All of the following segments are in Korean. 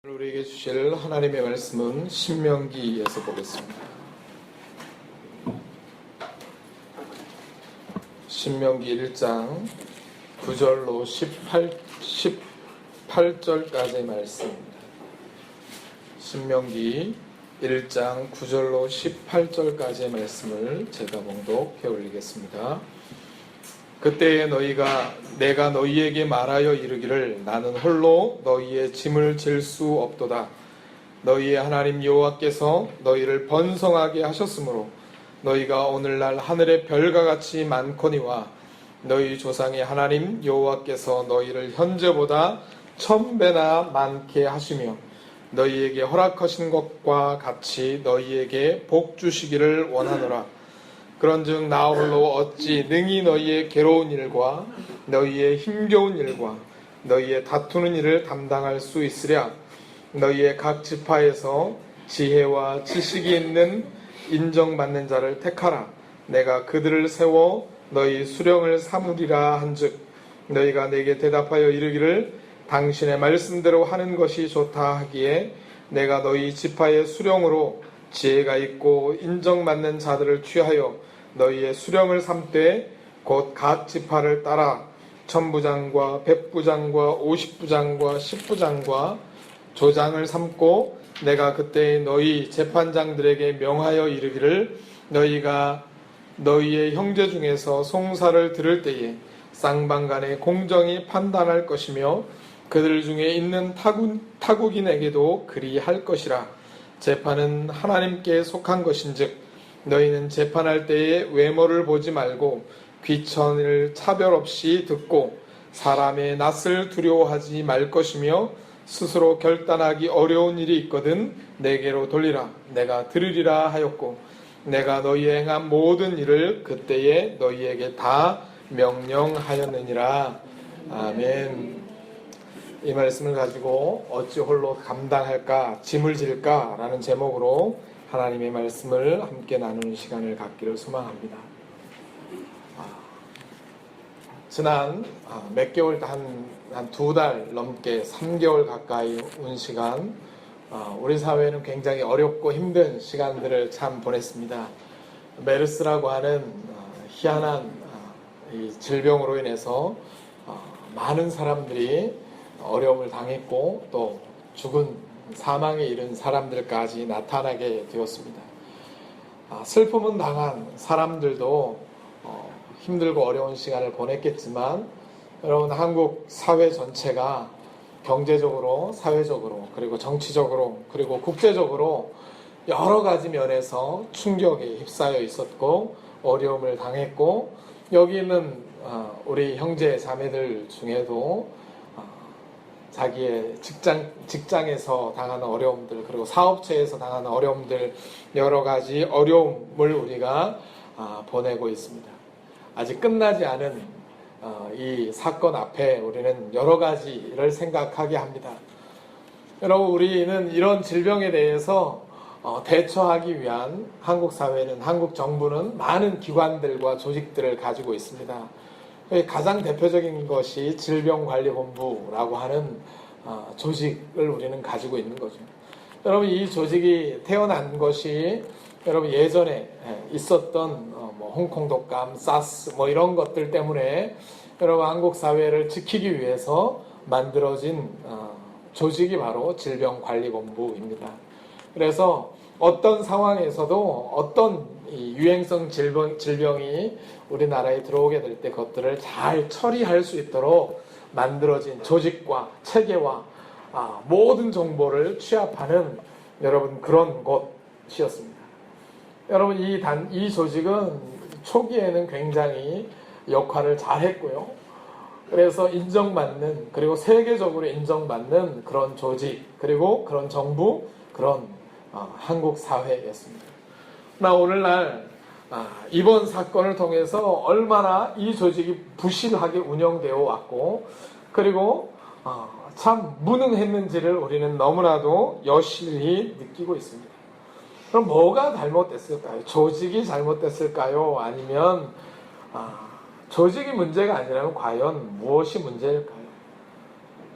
우리에게 주실 하나님의 말씀은 신명기에서 보겠습니다. 신명기 1장 9절로 18절까지의 말씀입니다. 신명기 1장 9절로 18절까지의 말씀을 제가 봉독해 올리겠습니다. 그때에 내가 너희에게 말하여 이르기를 나는 홀로 너희의 짐을 질 수 없도다. 너희의 하나님 여호와께서 너희를 번성하게 하셨으므로 너희가 오늘날 하늘의 별과 같이 많거니와 너희 조상의 하나님 여호와께서 너희를 현재보다 1000배나 많게 하시며 너희에게 허락하신 것과 같이 너희에게 복 주시기를 원하노라. 그런즉 나 홀로 어찌 능히 너희의 괴로운 일과 너희의 힘겨운 일과 너희의 다투는 일을 담당할 수 있으랴. 너희의 각 지파에서 지혜와 지식이 있는 인정받는 자를 택하라. 내가 그들을 세워 너희 수령을 삼으리라 한즉 너희가 내게 대답하여 이르기를 당신의 말씀대로 하는 것이 좋다 하기에 내가 너희 지파의 수령으로 지혜가 있고 인정받는 자들을 취하여 너희의 수령을 삼되 곧 각 지파를 따라 천부장과 백부장과 50부장과 10부장과 조장을 삼고 내가 그때 너희 재판장들에게 명하여 이르기를 너희가 너희의 형제 중에서 송사를 들을 때에 쌍방간에 공정히 판단할 것이며 그들 중에 있는 타국인에게도 그리할 것이라. 재판은 하나님께 속한 것인즉 너희는 재판할 때에 외모를 보지 말고 귀천을 차별 없이 듣고 사람의 낯을 두려워하지 말 것이며 스스로 결단하기 어려운 일이 있거든 내게로 돌리라. 내가 들으리라 하였고 내가 너희의 행한 모든 일을 그때에 너희에게 다 명령하였느니라. 아멘. 이 말씀을 가지고 어찌 홀로 감당할까 짐을 질까 라는 제목으로 하나님의 말씀을 함께 나누는 시간을 갖기를 소망합니다. 지난 몇 개월, 한 2달 넘게 3개월 가까이 온 시간, 우리 사회는 굉장히 어렵고 힘든 시간들을 참 보냈습니다. 메르스라고 하는 희한한 이 질병으로 인해서 많은 사람들이 어려움을 당했고 또 사망에 이른 사람들까지 나타나게 되었습니다. 슬픔은 당한 사람들도 힘들고 어려운 시간을 보냈겠지만 여러분, 한국 사회 전체가 경제적으로, 사회적으로, 그리고 정치적으로, 그리고 국제적으로 여러 가지 면에서 충격에 휩싸여 있었고 어려움을 당했고, 여기 있는 우리 형제 자매들 중에도 자기의 직장에서 당하는 어려움들, 그리고 사업체에서 당하는 어려움들, 여러 가지 어려움을 우리가 보내고 있습니다. 아직 끝나지 않은 이 사건 앞에 우리는 여러 가지를 생각하게 합니다. 여러분, 우리는 이런 질병에 대해서 대처하기 위한 한국 사회는, 한국 정부는 많은 기관들과 조직들을 가지고 있습니다. 가장 대표적인 것이 질병관리본부라고 하는 조직을 우리는 가지고 있는 거죠. 여러분, 이 조직이 태어난 것이 여러분 예전에 있었던 홍콩 독감, 사스 이런 것들 때문에 여러분 한국 사회를 지키기 위해서 만들어진 조직이 바로 질병관리본부입니다. 그래서 어떤 상황에서도 어떤 유행성 질병이 우리나라에 들어오게 될 때 그것들을 잘 처리할 수 있도록 만들어진 조직과 체계와 모든 정보를 취합하는 여러분 그런 곳이었습니다. 여러분, 이 조직은 초기에는 굉장히 역할을 잘 했고요. 그래서 인정받는, 그리고 세계적으로 인정받는 그런 조직, 그리고 그런 정부, 그런 한국 사회였습니다. 그러나 오늘날 이번 사건을 통해서 얼마나 이 조직이 부실하게 운영되어 왔고, 그리고 참 무능했는지를 우리는 너무나도 여실히 느끼고 있습니다. 그럼 뭐가 잘못됐을까요? 조직이 잘못됐을까요? 아니면 조직이 문제가 아니라면 과연 무엇이 문제일까요?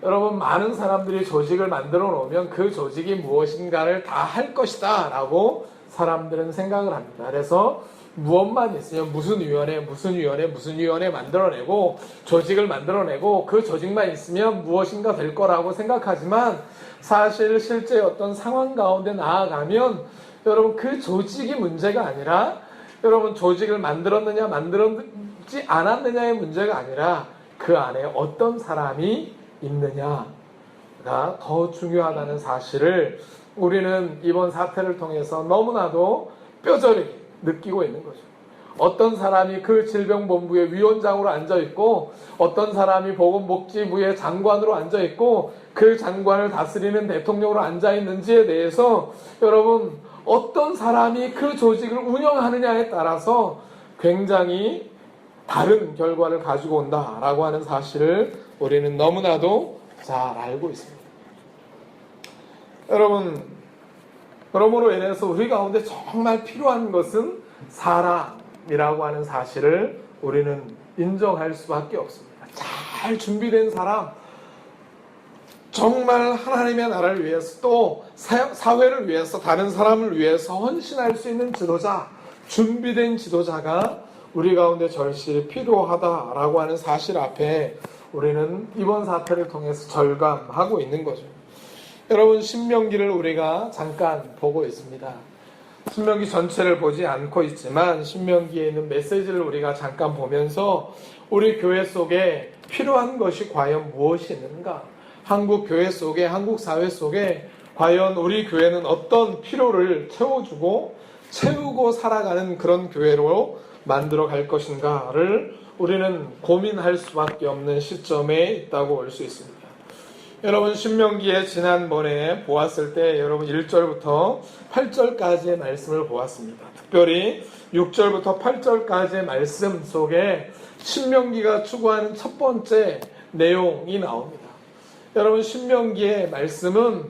여러분 많은 사람들이 조직을 만들어 놓으면 그 조직이 무엇인가를 다 할 것이다 라고 사람들은 생각을 합니다. 그래서 무엇만 있으면 무슨 위원회 만들어내고 조직을 만들어내고 그 조직만 있으면 무엇인가 될 거라고 생각하지만 사실 실제 어떤 상황 가운데 나아가면 여러분 그 조직이 문제가 아니라 여러분 조직을 만들었느냐 만들었지 않았느냐의 문제가 아니라 그 안에 어떤 사람이 있느냐가 더 중요하다는 사실을 우리는 이번 사태를 통해서 너무나도 뼈저리게 느끼고 있는 거죠. 어떤 사람이 그 질병본부의 위원장으로 앉아있고 어떤 사람이 보건복지부의 장관으로 앉아있고 그 장관을 다스리는 대통령으로 앉아있는지에 대해서 여러분 어떤 사람이 그 조직을 운영하느냐에 따라서 굉장히 다른 결과를 가지고 온다라고 하는 사실을 우리는 너무나도 잘 알고 있습니다. 여러분, 그러므로 인해서 우리 가운데 정말 필요한 것은 사람이라고 하는 사실을 우리는 인정할 수밖에 없습니다. 잘 준비된 사람, 정말 하나님의 나라를 위해서 또 사회를 위해서 다른 사람을 위해서 헌신할 수 있는 지도자, 준비된 지도자가 우리 가운데 절실히 필요하다라고 하는 사실 앞에 우리는 이번 사태를 통해서 절감하고 있는 거죠. 여러분 신명기를 우리가 잠깐 보고 있습니다. 신명기 전체를 보지 않고 있지만 신명기에 있는 메시지를 우리가 잠깐 보면서 우리 교회 속에 필요한 것이 과연 무엇이 있는가? 한국 교회 속에, 한국 사회 속에 과연 우리 교회는 어떤 필요를 채우고 살아가는 그런 교회로 만들어 갈 것인가를 우리는 고민할 수밖에 없는 시점에 있다고 볼 수 있습니다. 여러분 신명기에 지난번에 보았을 때 여러분 1절부터 8절까지의 말씀을 보았습니다. 특별히 6절부터 8절까지의 말씀 속에 신명기가 추구하는 첫 번째 내용이 나옵니다. 여러분 신명기의 말씀은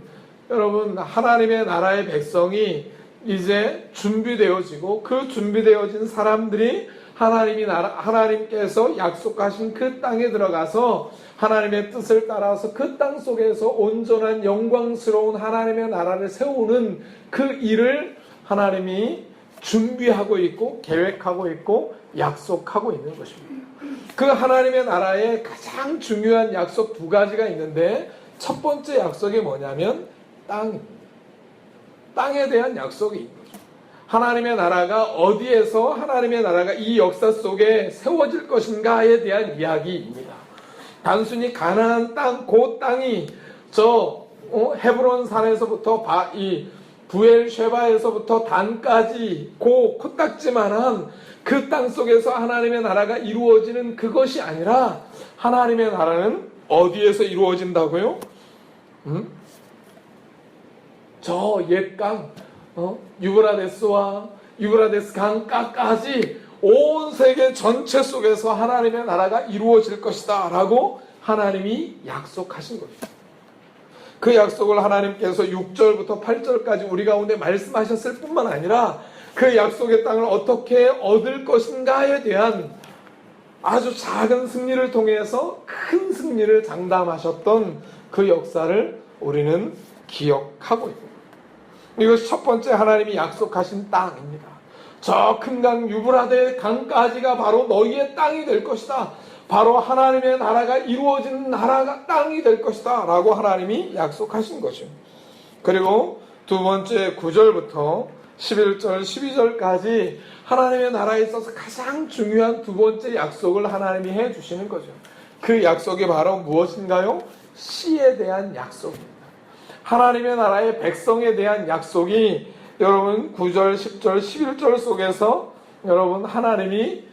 여러분 하나님의 나라의 백성이 이제 준비되어지고 그 준비되어진 사람들이 하나님께서 약속하신 그 땅에 들어가서 하나님의 뜻을 따라서 그 땅 속에서 온전한 영광스러운 하나님의 나라를 세우는 그 일을 하나님이 준비하고 있고 계획하고 있고 약속하고 있는 것입니다. 그 하나님의 나라에 가장 중요한 약속 두 가지가 있는데 첫 번째 약속이 뭐냐면 땅에 대한 약속이 있는 거죠. 하나님의 나라가 어디에서 하나님의 나라가 이 역사 속에 세워질 것인가에 대한 이야기입니다. 단순히 가나안 땅, 그 땅이 헤브론 산에서부터 이 부엘쉐바에서부터 단까지 코딱지만한 그 땅 속에서 하나님의 나라가 이루어지는 그것이 아니라 하나님의 나라는 어디에서 이루어진다고요? 저 옛강 유브라데스 강가까지 온 세계 전체 속에서 하나님의 나라가 이루어질 것이다 라고 하나님이 약속하신 겁니다. 그 약속을 하나님께서 6절부터 8절까지 우리 가운데 말씀하셨을 뿐만 아니라 그 약속의 땅을 어떻게 얻을 것인가에 대한 아주 작은 승리를 통해서 큰 승리를 장담하셨던 그 역사를 우리는 기억하고 있습니다. 이것이 첫 번째 하나님이 약속하신 땅입니다. 저 큰 강 유브라데 강까지가 바로 너희의 땅이 될 것이다. 바로 하나님의 나라가 이루어진 나라가 땅이 될 것이다 라고 하나님이 약속하신 거죠. 그리고 두 번째 9절부터 11절 12절까지 하나님의 나라에 있어서 가장 중요한 두 번째 약속을 하나님이 해주시는 거죠. 그 약속이 바로 무엇인가요? 씨에 대한 약속입니다. 하나님의 나라의 백성에 대한 약속이 여러분 9절, 10절, 11절 속에서 여러분 하나님이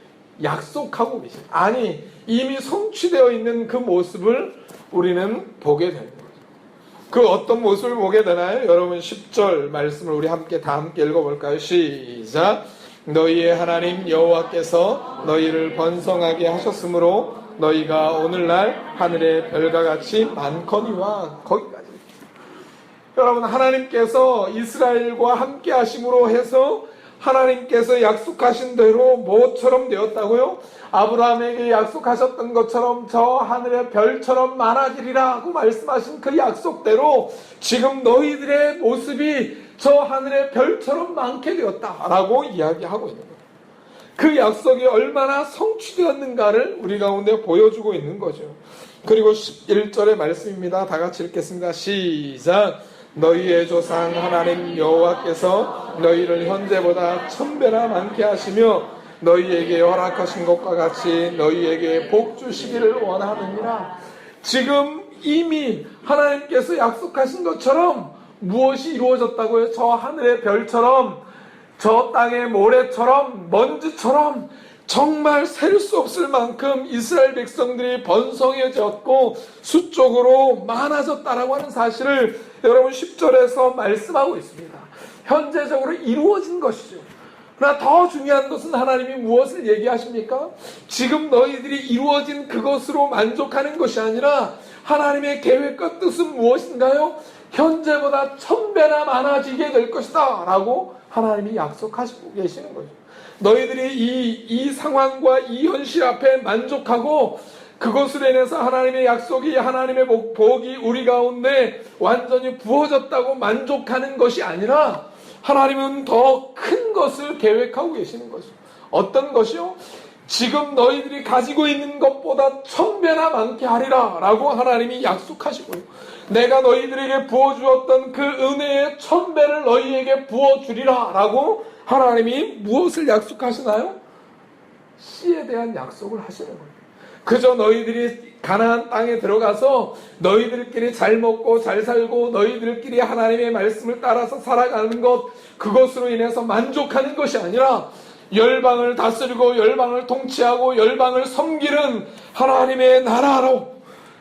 약속하고 계십니다. 아니 이미 성취되어 있는 그 모습을 우리는 보게 됩니다. 그 어떤 모습을 보게 되나요? 여러분 10절 말씀을 우리 다 함께 읽어볼까요? 시작. 너희의 하나님 여호와께서 너희를 번성하게 하셨으므로 너희가 오늘날 하늘의 별과 같이 많거니와 거기까지. 여러분 하나님께서 이스라엘과 함께 하심으로 해서 하나님께서 약속하신 대로 뭐처럼 되었다고요? 아브라함에게 약속하셨던 것처럼 저 하늘의 별처럼 많아지리라 하고 말씀하신 그 약속대로 지금 너희들의 모습이 저 하늘의 별처럼 많게 되었다라고 이야기하고 있는 거예요. 그 약속이 얼마나 성취되었는가를 우리 가운데 보여주고 있는 거죠. 그리고 11절의 말씀입니다. 다 같이 읽겠습니다. 시작. 너희의 조상 하나님 여호와께서 너희를 현재보다 1000배나 많게 하시며 너희에게 허락하신 것과 같이 너희에게 복 주시기를 원하느니라. 지금 이미 하나님께서 약속하신 것처럼 무엇이 이루어졌다고요? 저 하늘의 별처럼, 저 땅의 모래처럼, 먼지처럼 정말 셀 수 없을 만큼 이스라엘 백성들이 번성해졌고 수적으로 많아졌다라고 하는 사실을 여러분 10절에서 말씀하고 있습니다. 현재적으로 이루어진 것이죠. 그러나 더 중요한 것은 하나님이 무엇을 얘기하십니까? 지금 너희들이 이루어진 그것으로 만족하는 것이 아니라 하나님의 계획과 뜻은 무엇인가요? 현재보다 1000배나 많아지게 될 것이다 라고 하나님이 약속하시고 계시는 거죠. 너희들이 이 상황과 이 현실 앞에 만족하고 그것으로 인해서 하나님의 약속이, 하나님의 복이 우리 가운데 완전히 부어졌다고 만족하는 것이 아니라 하나님은 더 큰 것을 계획하고 계시는 것이죠. 어떤 것이요? 지금 너희들이 가지고 있는 것보다 1000배나 많게 하리라 라고 하나님이 약속하시고요. 내가 너희들에게 부어주었던 그 은혜의 1000배를 너희에게 부어주리라 라고 하나님이 무엇을 약속하시나요? 씨에 대한 약속을 하시는 거예요. 그저 너희들이 가나안 땅에 들어가서 너희들끼리 잘 먹고 잘 살고 너희들끼리 하나님의 말씀을 따라서 살아가는 것, 그것으로 인해서 만족하는 것이 아니라 열방을 다스리고 열방을 통치하고 열방을 섬기는 하나님의 나라로,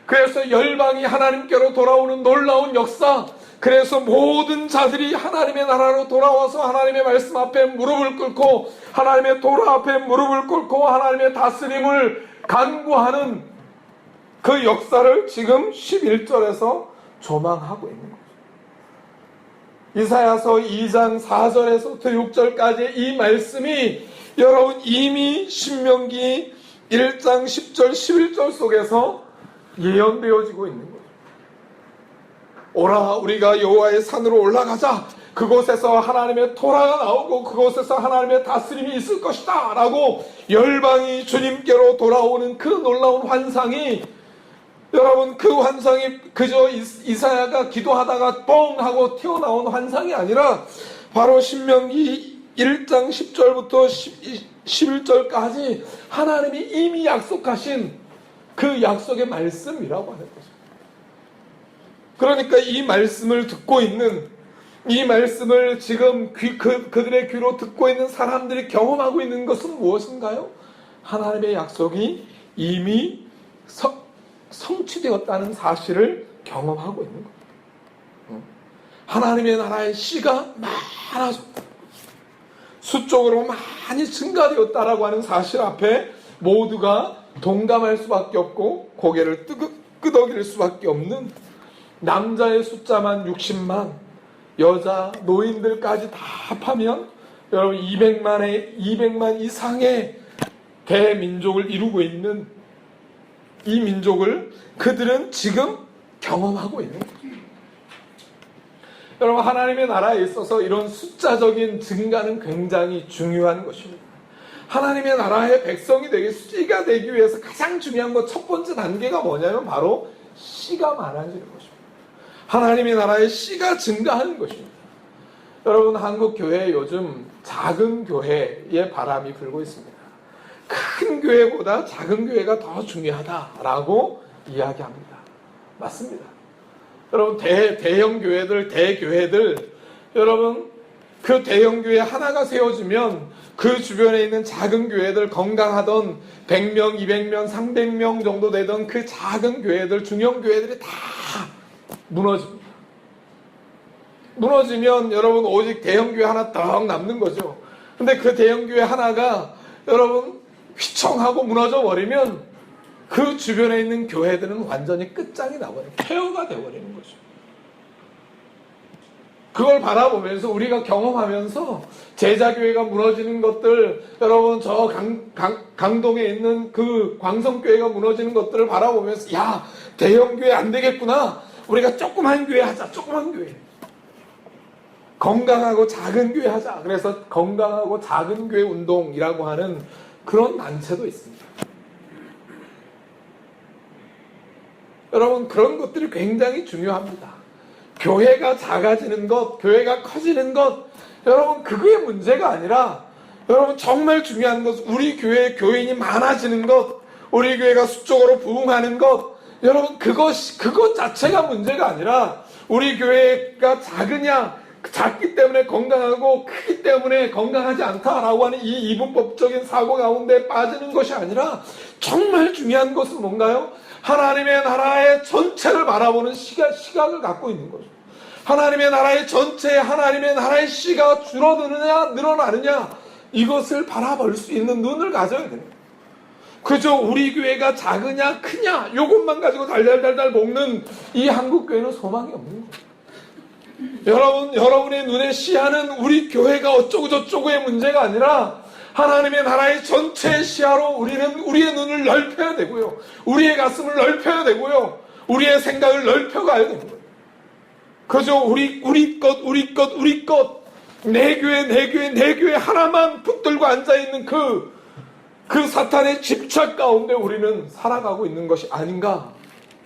그래서 열방이 하나님께로 돌아오는 놀라운 역사, 그래서 모든 자들이 하나님의 나라로 돌아와서 하나님의 말씀 앞에 무릎을 꿇고 하나님의 도라 앞에 무릎을 꿇고 하나님의 다스림을 간구하는 그 역사를 지금 11절에서 조망하고 있는 거죠. 이사야서 2장 4절에서부터 6절까지 이 말씀이 여러분 이미 신명기 1장 10절 11절 속에서 예언되어지고 있는 거예요. 오라 우리가 여호와의 산으로 올라가자. 그곳에서 하나님의 토라가 나오고 그곳에서 하나님의 다스림이 있을 것이다 라고 열방이 주님께로 돌아오는 그 놀라운 환상이, 여러분 그 환상이 그저 이사야가 기도하다가 뻥 하고 튀어나온 환상이 아니라 바로 신명기 1장 10절부터 11절까지 하나님이 이미 약속하신 그 약속의 말씀이라고 하는 거죠. 그러니까 이 말씀을 듣고 있는, 이 말씀을 지금 그들의 귀로 듣고 있는 사람들이 경험하고 있는 것은 무엇인가요? 하나님의 약속이 이미 성취되었다는 사실을 경험하고 있는 거예요. 하나님의 나라의 씨가 많아졌다, 수적으로 많이 증가되었다라고 하는 사실 앞에 모두가 동감할 수밖에 없고 고개를 끄덕일 수밖에 없는, 남자의 숫자만 60만, 여자 노인들까지 다 합하면 여러분 200만 이상의 대민족을 이루고 있는 이 민족을 그들은 지금 경험하고 있는 거예요. 여러분 하나님의 나라에 있어서 이런 숫자적인 증가는 굉장히 중요한 것입니다. 하나님의 나라의 백성이 되기, 씨가 되기 위해서 가장 중요한 것, 첫 번째 단계가 뭐냐면 바로 씨가 많아지는 것입니다. 하나님의 나라의 씨가 증가하는 것입니다. 여러분 한국 교회에 요즘 작은 교회의 바람이 불고 있습니다. 큰 교회보다 작은 교회가 더 중요하다라고 이야기합니다. 맞습니다. 여러분 대형 교회들, 대교회들, 여러분 그 대형 교회 하나가 세워지면 그 주변에 있는 작은 교회들, 건강하던 100명, 200명, 300명 정도 되던 그 작은 교회들, 중형 교회들이 다 무너집니다. 무너지면 여러분 오직 대형 교회 하나 딱 남는 거죠. 근데 그 대형 교회 하나가 여러분 휘청하고 무너져 버리면 그 주변에 있는 교회들은 완전히 끝장이 나버려요. 폐허가 되어버리는 거죠. 그걸 바라보면서 우리가 경험하면서 제자교회가 무너지는 것들, 여러분 저 강동에 있는 그 광성교회가 무너지는 것들을 바라보면서 야, 대형교회 안 되겠구나. 우리가 조그만 교회 하자. 조그만 교회. 건강하고 작은 교회 하자. 그래서 건강하고 작은 교회 운동이라고 하는 그런 단체도 있습니다. 여러분 그런 것들이 굉장히 중요합니다. 교회가 작아지는 것, 교회가 커지는 것, 여러분 그게 문제가 아니라 여러분 정말 중요한 것은 우리 교회에 교인이 많아지는 것, 우리 교회가 수적으로 부흥하는 것, 여러분 그것 자체가 문제가 아니라 우리 교회가 작기 때문에 건강하고 크기 때문에 건강하지 않다라고 하는 이 이분법적인 사고 가운데 빠지는 것이 아니라 정말 중요한 것은 뭔가요? 하나님의 나라의 전체를 바라보는 시각을 갖고 있는 거죠. 하나님의 나라의 전체, 하나님의 나라의 씨가 줄어드느냐 늘어나느냐 이것을 바라볼 수 있는 눈을 가져야 됩니다. 그저 우리 교회가 작으냐 크냐 이것만 가지고 달달달달 볶는 이 한국교회는 소망이 없는 거예요. 여러분의 눈에 시야는 우리 교회가 어쩌고 저쩌고의 문제가 아니라 하나님의 나라의 전체 시야로 우리는 우리의 눈을 넓혀야 되고요. 우리의 가슴을 넓혀야 되고요. 우리의 생각을 넓혀가야 됩니다. 그저 우리 것, 내 교회 하나만 붙들고 앉아있는 그 사탄의 집착 가운데 우리는 살아가고 있는 것이 아닌가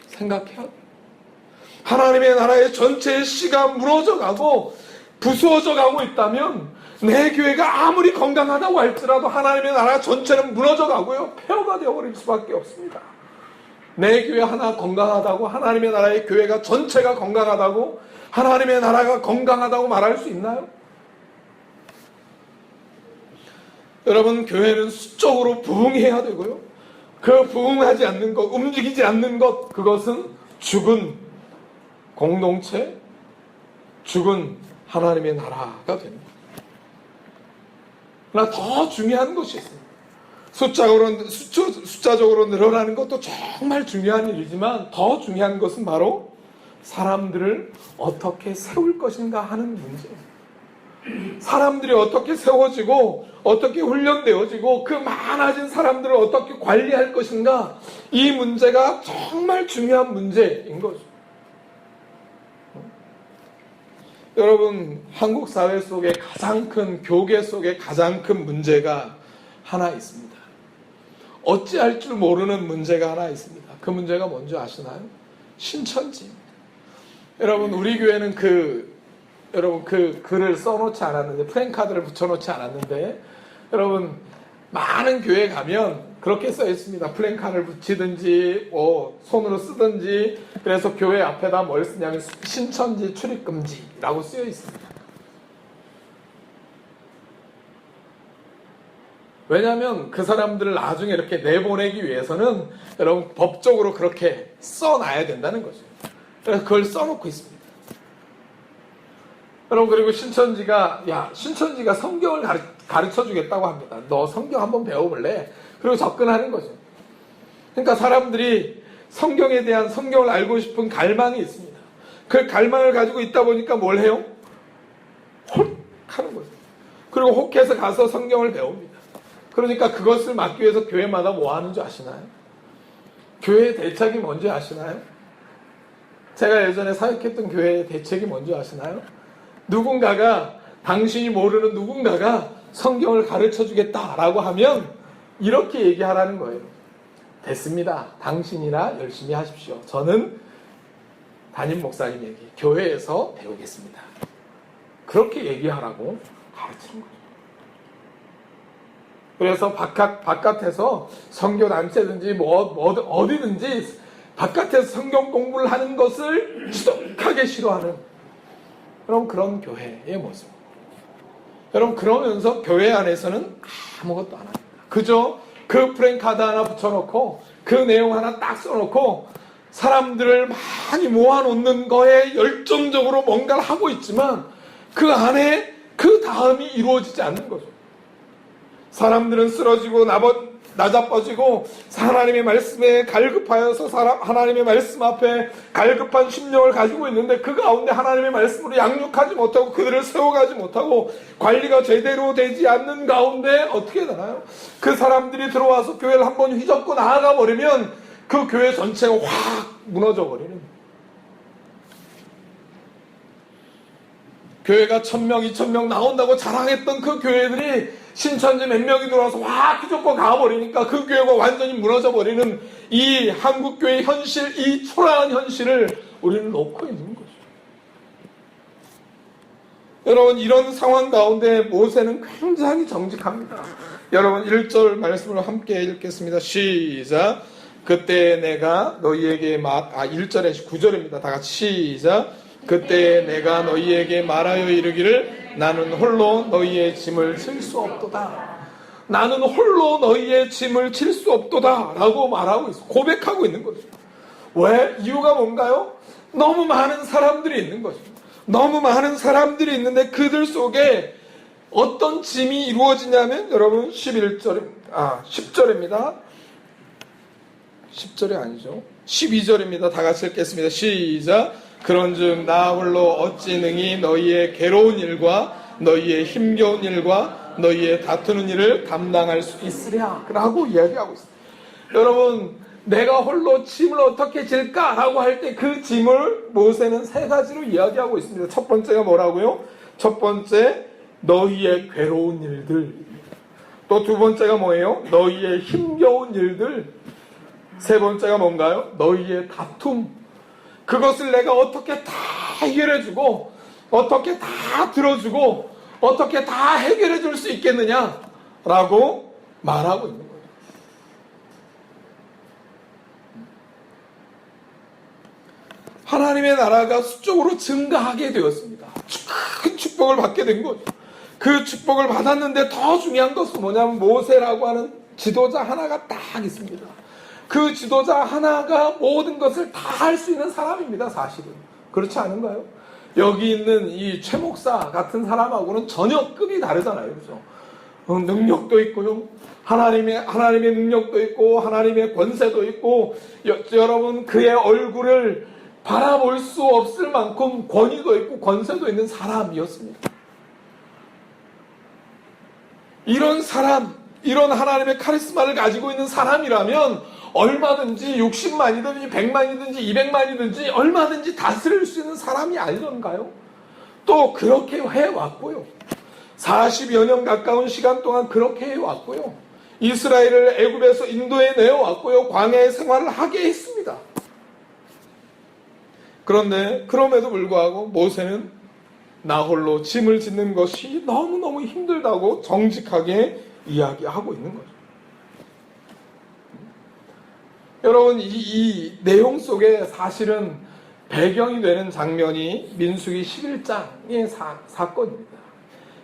생각해야 돼요. 하나님의 나라의 전체의 씨가 무너져가고 부수어져가고 있다면 내 교회가 아무리 건강하다고 할지라도 하나님의 나라 전체는 무너져가고요. 폐허가 되어버릴 수밖에 없습니다. 내 교회 하나 건강하다고 하나님의 나라의 교회가 전체가 건강하다고 하나님의 나라가 건강하다고 말할 수 있나요? 여러분 교회는 수적으로 부흥해야 되고요. 그 부흥하지 않는 것, 움직이지 않는 것, 그것은 죽은 공동체, 죽은 하나님의 나라가 됩니다. 그러나 더 중요한 것이 있습니다. 숫자적으로 늘어나는 것도 정말 중요한 일이지만 더 중요한 것은 바로 사람들을 어떻게 세울 것인가 하는 문제예요. 사람들이 어떻게 세워지고 어떻게 훈련되어지고 그 많아진 사람들을 어떻게 관리할 것인가 이 문제가 정말 중요한 문제인 거죠. 여러분 한국 사회 속에 가장 큰 교계 속에 가장 큰 문제가 하나 있습니다. 어찌할 줄 모르는 문제가 하나 있습니다. 그 문제가 뭔지 아시나요? 신천지입니다. 여러분 우리 교회는 여러분 그 글을 써놓지 않았는데 프랭카드를 붙여놓지 않았는데 여러분 많은 교회 가면 그렇게 써 있습니다. 플랜카드를 붙이든지 손으로 쓰든지 그래서 교회 앞에다 뭘 쓰냐면 신천지 출입금지라고 쓰여 있습니다. 왜냐하면 그 사람들을 나중에 이렇게 내보내기 위해서는 여러분 법적으로 그렇게 써놔야 된다는 거죠. 그래서 그걸 써놓고 있습니다. 여러분 그리고 신천지가 성경을 가르쳐 주겠다고 합니다. 너 성경 한번 배워볼래? 그리고 접근하는 거죠. 그러니까 사람들이 성경에 대한 성경을 알고 싶은 갈망이 있습니다. 그 갈망을 가지고 있다 보니까 뭘 해요? 혹 하는 거죠. 그리고 혹해서 가서 성경을 배웁니다. 그러니까 그것을 막기 위해서 교회마다 뭐 하는 줄 아시나요? 교회의 대책이 뭔지 아시나요? 제가 예전에 사역했던 교회의 대책이 뭔지 아시나요? 당신이 모르는 누군가가 성경을 가르쳐 주겠다라고 하면 이렇게 얘기하라는 거예요. 됐습니다. 당신이나 열심히 하십시오. 저는 담임 목사님에게 교회에서 배우겠습니다. 그렇게 얘기하라고 가르치는 거예요. 그래서 바깥에서 선교단체든지 어디든지 바깥에서 성경 공부를 하는 것을 지독하게 싫어하는 그런 교회의 모습. 여러분 그러면서 교회 안에서는 아무것도 안 합니다. 그저 그 프랭카드 하나 붙여놓고 그 내용 하나 딱 써놓고 사람들을 많이 모아놓는 거에 열정적으로 뭔가를 하고 있지만 그 안에 그 다음이 이루어지지 않는 거죠. 사람들은 쓰러지고 낮아빠지고 하나님의 말씀에 갈급하여서 하나님의 말씀 앞에 갈급한 심령을 가지고 있는데 그 가운데 하나님의 말씀으로 양육하지 못하고 그들을 세워가지 못하고 관리가 제대로 되지 않는 가운데 어떻게 되나요? 그 사람들이 들어와서 교회를 한번 휘젓고 나아가 버리면 그 교회 전체가 확 무너져 버리는, 교회가 1000명, 2000명 나온다고 자랑했던 그 교회들이 신천지 몇 명이 들어와서 확 휘젓고 가버리니까 그 교회가 완전히 무너져버리는 이 한국교회의 현실, 이 초라한 현실을 우리는 놓고 있는 거죠. 여러분, 이런 상황 가운데 모세는 굉장히 정직합니다. 여러분 1절 말씀을 함께 읽겠습니다. 시작. 그때 내가 너희에게 1절에 9절입니다. 다 같이 시작. 그때 내가 너희에게 말하여 이르기를 나는 홀로 너희의 짐을 칠 수 없도다. 나는 홀로 너희의 짐을 칠 수 없도다 라고 말하고 있어. 고백하고 있는 거죠. 왜? 이유가 뭔가요? 너무 많은 사람들이 있는 거죠. 너무 많은 사람들이 있는데 그들 속에 어떤 짐이 이루어지냐면 여러분 10절입니다. 10절이 아니죠. 12절입니다. 다 같이 읽겠습니다. 시작. 그런즉 나 홀로 어찌 능히 너희의 괴로운 일과 너희의 힘겨운 일과 너희의 다투는 일을 감당할 수 있으랴 라고 이야기하고 있습니다. 여러분, 내가 홀로 짐을 어떻게 질까? 라고 할 때 그 짐을 모세는 3가지로 이야기하고 있습니다. 첫 번째가 뭐라고요? 첫 번째, 너희의 괴로운 일들. 또 두 번째가 뭐예요? 너희의 힘겨운 일들. 세 번째가 뭔가요? 너희의 다툼. 그것을 내가 어떻게 다 해결해주고 어떻게 다 들어주고 어떻게 다 해결해줄 수 있겠느냐라고 말하고 있는 거예요. 하나님의 나라가 수적으로 증가하게 되었습니다. 큰 축복을 받게 된 거죠. 그 축복을 받았는데 더 중요한 것은 뭐냐면 모세라고 하는 지도자 하나가 딱 있습니다. 그 지도자 하나가 모든 것을 다 할 수 있는 사람입니다. 사실은 그렇지 않은가요? 여기 있는 이 최 목사 같은 사람하고는 전혀 급이 다르잖아요. 그렇죠? 능력도 있고요, 하나님의 능력도 있고 하나님의 권세도 있고 여러분 그의 얼굴을 바라볼 수 없을 만큼 권위도 있고 권세도 있는 사람이었습니다. 이런 사람, 이런 하나님의 카리스마를 가지고 있는 사람이라면 얼마든지 60만이든지 100만이든지 200만이든지 얼마든지 다스릴 수 있는 사람이 아니던가요? 또 그렇게 해왔고요. 40여 년 가까운 시간 동안 그렇게 해왔고요. 이스라엘을 애굽에서 인도에 내어왔고요. 광야의 생활을 하게 했습니다. 그런데 그럼에도 불구하고 모세는 나 홀로 짐을 짓는 것이 너무너무 힘들다고 정직하게 이야기하고 있는 거죠. 여러분, 이 내용 속에 사실은 배경이 되는 장면이 민수기 11장의 사건입니다.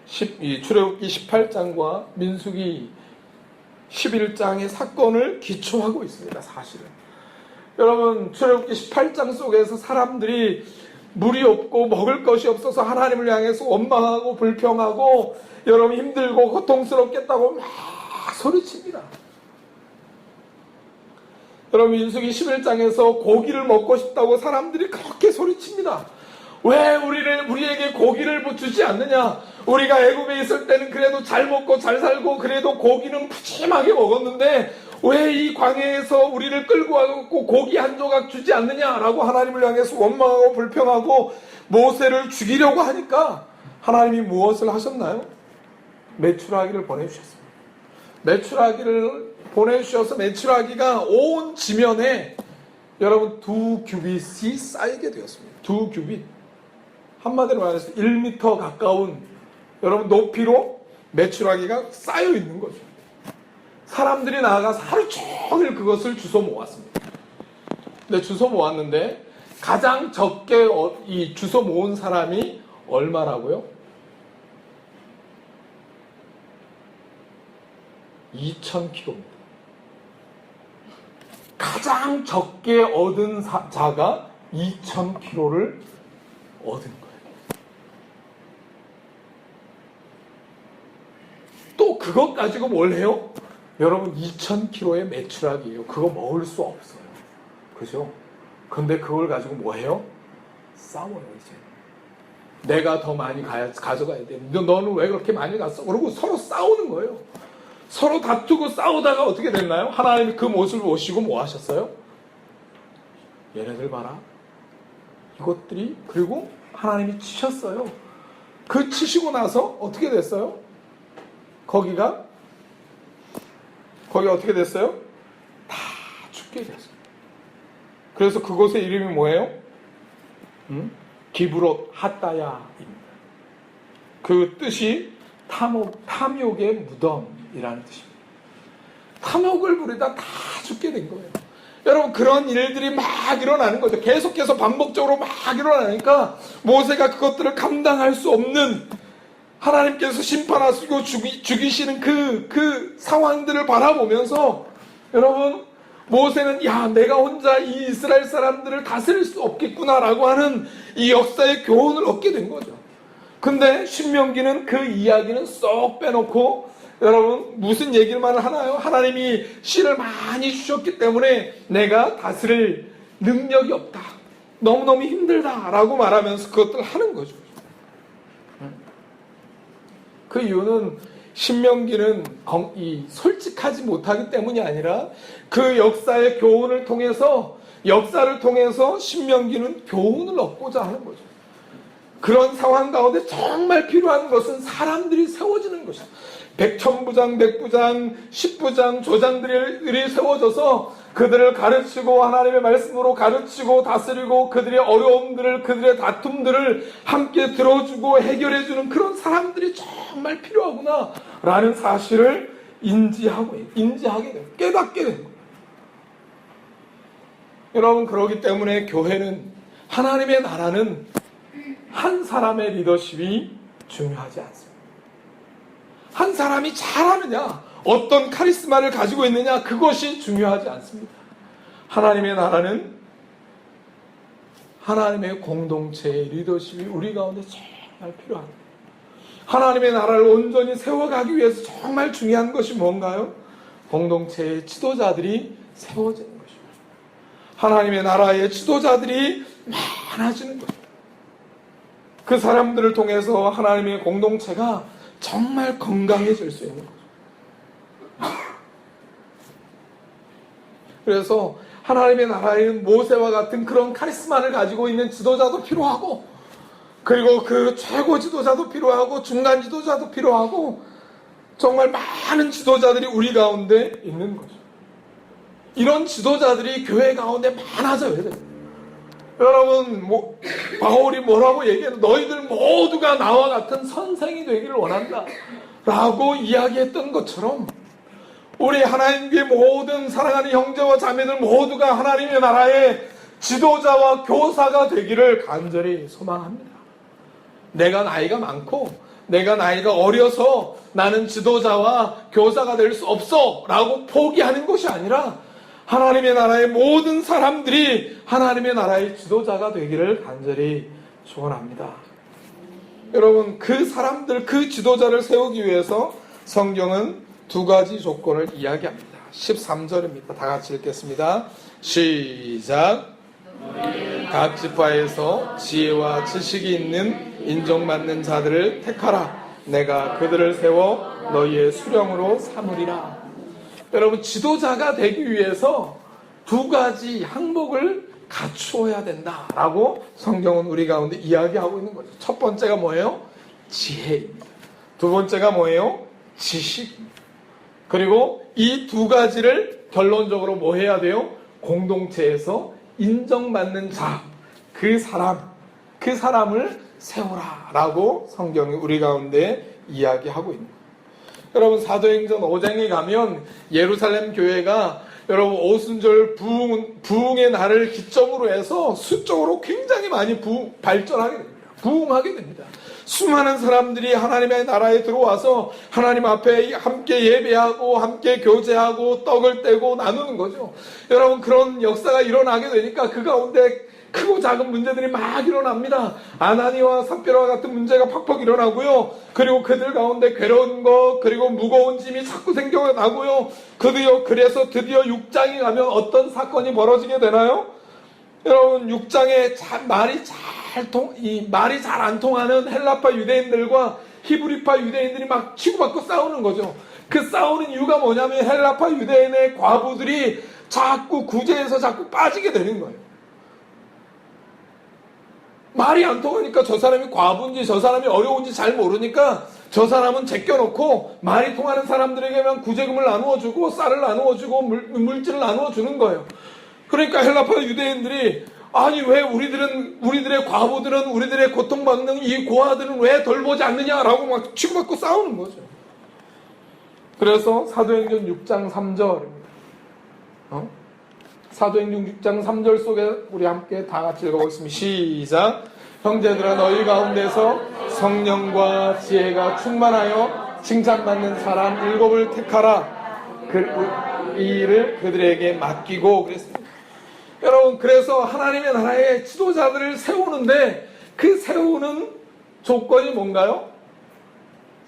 출애굽기 18장과 민수기 11장의 사건을 기초하고 있습니다. 사실은. 여러분, 출애굽기 18장 속에서 사람들이 물이 없고 먹을 것이 없어서 하나님을 향해서 원망하고 불평하고 여러분 힘들고 고통스럽겠다고 막 소리칩니다. 여러분 민수기 11장에서 고기를 먹고 싶다고 사람들이 그렇게 소리칩니다. 왜 우리에게 고기를 주지 않느냐? 우리가 애굽에 있을 때는 그래도 잘 먹고 잘 살고 그래도 고기는 푸짐하게 먹었는데 왜 이 광야에서 우리를 끌고 와갖고 고기 한 조각 주지 않느냐라고 하나님을 향해서 원망하고 불평하고 모세를 죽이려고 하니까 하나님이 무엇을 하셨나요? 메추라기를 보내주셨습니다. 메추라기를 보내주셔서 메추라기가 온 지면에 여러분 2규빗이 쌓이게 되었습니다. 2규빗. 한마디로 말해서 1m 가까운 여러분 높이로 메추라기가 쌓여 있는 거죠. 사람들이 나아가서 하루 종일 그것을 주워 모았습니다. 근데 주워 모았는데 가장 적게 이 주워 모은 사람이 얼마라고요? 2,000kg입니다. 가장 적게 얻은 자가 2,000kg를 얻은 거예요. 또 그것 가지고 뭘 해요? 여러분 2,000kg의 메추라기예요. 그거 먹을 수 없어요. 그죠? 근데 그걸 가지고 뭐 해요? 싸워요 이제. 내가 더 많이 가져가야 돼. 너는 왜 그렇게 많이 갔어? 그러고 서로 싸우는 거예요. 서로 다투고 싸우다가 어떻게 됐나요? 하나님이 그 모습을 보시고 뭐 하셨어요? 얘네들 봐라. 이것들이, 그리고 하나님이 치셨어요. 그 치시고 나서 어떻게 됐어요? 거기가 어떻게 됐어요? 다 죽게 됐어요. 그래서 그곳의 이름이 뭐예요? 기브롯 핫다야입니다. 그 뜻이 탐욕의 무덤이라는 뜻입니다. 탐욕을 부리다 다 죽게 된 거예요. 여러분, 그런 일들이 막 일어나는 거죠. 계속해서 반복적으로 막 일어나니까 모세가 그것들을 감당할 수 없는, 하나님께서 심판하시고 죽이시는 그 상황들을 바라보면서, 여러분, 모세는 야, 내가 혼자 이 이스라엘 사람들을 다스릴 수 없겠구나라고 하는 이 역사의 교훈을 얻게 된 거죠. 근데 신명기는 그 이야기는 쏙 빼놓고, 여러분, 무슨 얘기만 하나요? 하나님이 씨를 많이 주셨기 때문에 내가 다스릴 능력이 없다, 너무너무 힘들다라고 말하면서 그것들을 하는 거죠. 그 이유는 신명기는 솔직하지 못하기 때문이 아니라 그 역사의 교훈을 통해서, 역사를 통해서 신명기는 교훈을 얻고자 하는 거죠. 그런 상황 가운데 정말 필요한 것은 사람들이 세워지는 것이죠. 백천부장, 백부장, 십부장, 조장들이 세워져서 그들을 가르치고 하나님의 말씀으로 가르치고 다스리고 그들의 어려움들을, 그들의 다툼들을 함께 들어주고 해결해주는 그런 사람들이 정말 필요하구나 라는 사실을 인지하게 돼요. 깨닫게 되는 거예요. 여러분, 그렇기 때문에 교회는, 하나님의 나라는 한 사람의 리더십이 중요하지 않습니다. 한 사람이 잘하느냐, 어떤 카리스마를 가지고 있느냐, 그것이 중요하지 않습니다. 하나님의 나라는 하나님의 공동체의 리더십이 우리 가운데 정말 필요합니다. 하나님의 나라를 온전히 세워가기 위해서 정말 중요한 것이 뭔가요? 공동체의 지도자들이 세워지는 것입니다. 하나님의 나라의 지도자들이 많아지는 것입니다. 그 사람들을 통해서 하나님의 공동체가 정말 건강해질 수 있는 거죠. 그래서 하나님의 나라에는 모세와 같은 그런 카리스마를 가지고 있는 지도자도 필요하고, 그리고 그 최고 지도자도 필요하고, 중간 지도자도 필요하고, 정말 많은 지도자들이 우리 가운데 있는 거죠. 이런 지도자들이 교회 가운데 많아져야 돼요. 여러분, 바울이 뭐라고 얘기해요? 너희들 모두가 나와 같은 선생이 되기를 원한다 라고 이야기했던 것처럼, 우리 하나님의 모든 사랑하는 형제와 자매들 모두가 하나님의 나라의 지도자와 교사가 되기를 간절히 소망합니다. 내가 나이가 많고 내가 나이가 어려서 나는 지도자와 교사가 될 수 없어 라고 포기하는 것이 아니라, 하나님의 나라의 모든 사람들이 하나님의 나라의 지도자가 되기를 간절히 소원합니다. 여러분, 그 사람들, 그 지도자를 세우기 위해서 성경은 두 가지 조건을 이야기합니다. 13절입니다. 다 같이 읽겠습니다. 시작. 각 지파에서 지혜와 지식이 있는 인정받는 자들을 택하라. 내가 그들을 세워 너희의 수령으로 삼으리라. 여러분, 지도자가 되기 위해서 두 가지 항목을 갖추어야 된다라고 성경은 우리 가운데 이야기하고 있는 거죠. 첫 번째가 뭐예요? 지혜입니다. 두 번째가 뭐예요? 지식입니다. 그리고 이 두 가지를 결론적으로 뭐 해야 돼요? 공동체에서 인정받는 자, 그 사람을 세우라라고 성경이 우리 가운데 이야기하고 있는 거예요. 여러분, 사도행전 5장에 가면 예루살렘 교회가, 여러분, 오순절 부흥의 날을 기점으로 해서 수적으로 굉장히 많이 발전하게 됩니다. 부흥하게 됩니다. 수많은 사람들이 하나님의 나라에 들어와서 하나님 앞에 함께 예배하고 함께 교제하고 떡을 떼고 나누는 거죠. 여러분, 그런 역사가 일어나게 되니까 그 가운데 크고 작은 문제들이 막 일어납니다. 아나니와 삽비라와 같은 문제가 팍팍 일어나고요. 그리고 그들 가운데 괴로운 것, 그리고 무거운 짐이 자꾸 생겨나고요. 그래서 드디어 6장에 가면 어떤 사건이 벌어지게 되나요? 여러분, 6장에 말이 잘 안 통하는 헬라파 유대인들과 히브리파 유대인들이 막 치고받고 싸우는 거죠. 그 싸우는 이유가 뭐냐면 헬라파 유대인의 과부들이 자꾸 구제에서 자꾸 빠지게 되는 거예요. 말이 안 통하니까 저 사람이 과부인지 저 사람이 어려운지 잘 모르니까 저 사람은 제껴놓고 말이 통하는 사람들에게만 구제금을 나누어주고 쌀을 나누어주고 물질을 나누어주는 거예요. 그러니까 헬라파 유대인들이 아니 왜 우리들의 과부들은 우리들의 고통받는 이 고아들은 왜 덜 보지 않느냐라고 막 치고받고 싸우는 거죠. 그래서 사도행전 6장 3절입니다. 사도행전 6장 3절 속에 우리 함께 다 같이 읽어보겠습니다. 시작. 형제들아 너희 가운데서 성령과 지혜가 충만하여 칭찬받는 사람 7을 택하라. 이 일을 그들에게 맡기고 그랬습니다. 여러분, 그래서 하나님의 나라의 지도자들을 세우는데 그 세우는 조건이 뭔가요?